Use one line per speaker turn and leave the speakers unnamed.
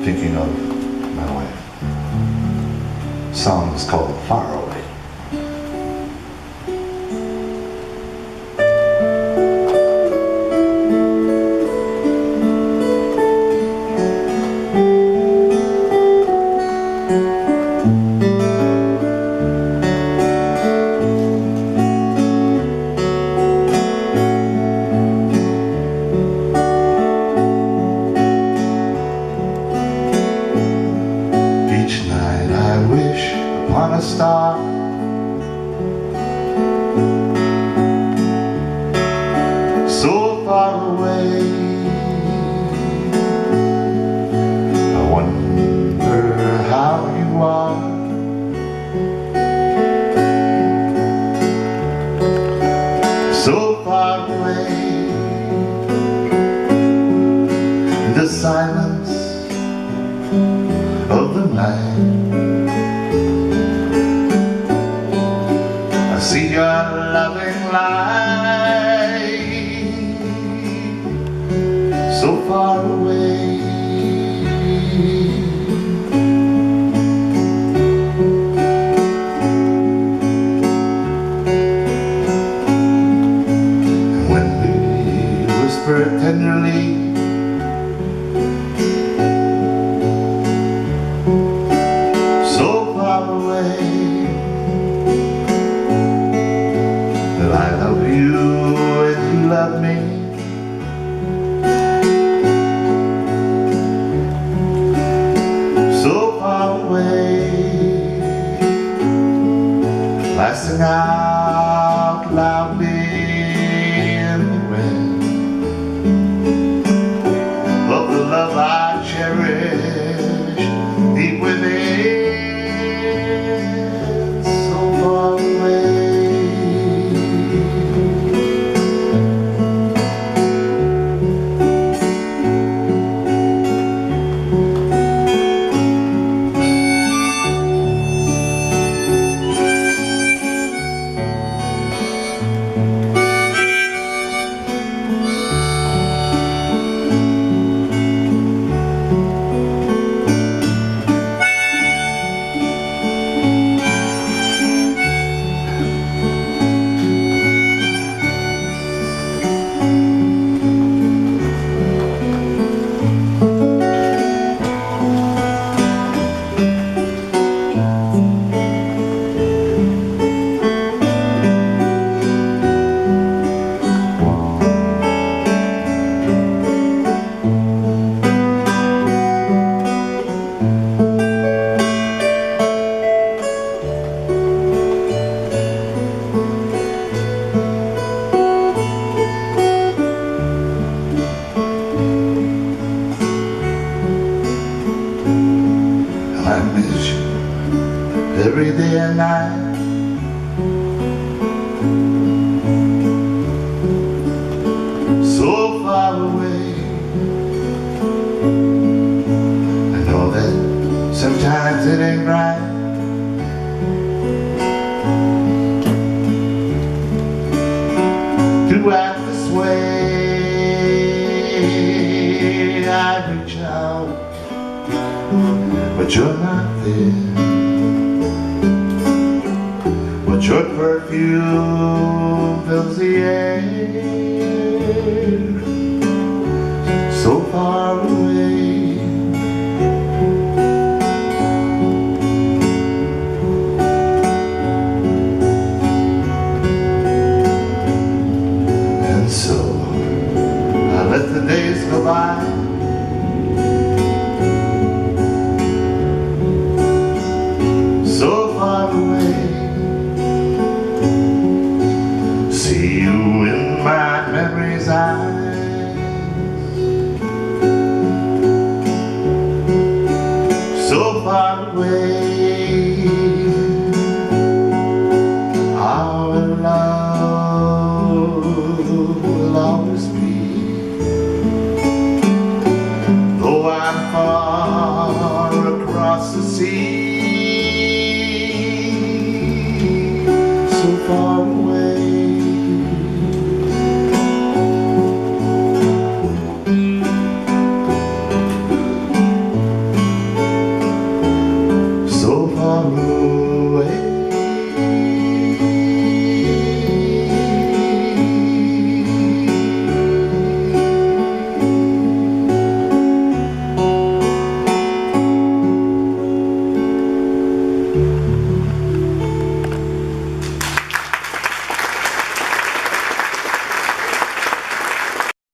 thinking of my wife. The song is called Far Away. Each night I wish upon a star, so far away. I wonder how you are. So far away, in the silence of the night, I see your loving light, so far away. And when we whisper tenderly, that I love you and you love me, so far away, lasting out loudly in the wind of the love I cherish deep within. I miss you every day and night. So far away, I know that sometimes it ain't right to act this way. I reach out, but you're not there. But your perfume fills the air, so far away. And so I let the days go by, so far away. See you in my memory's eyes, so far away. Our love will always be, though I'm far across the sea.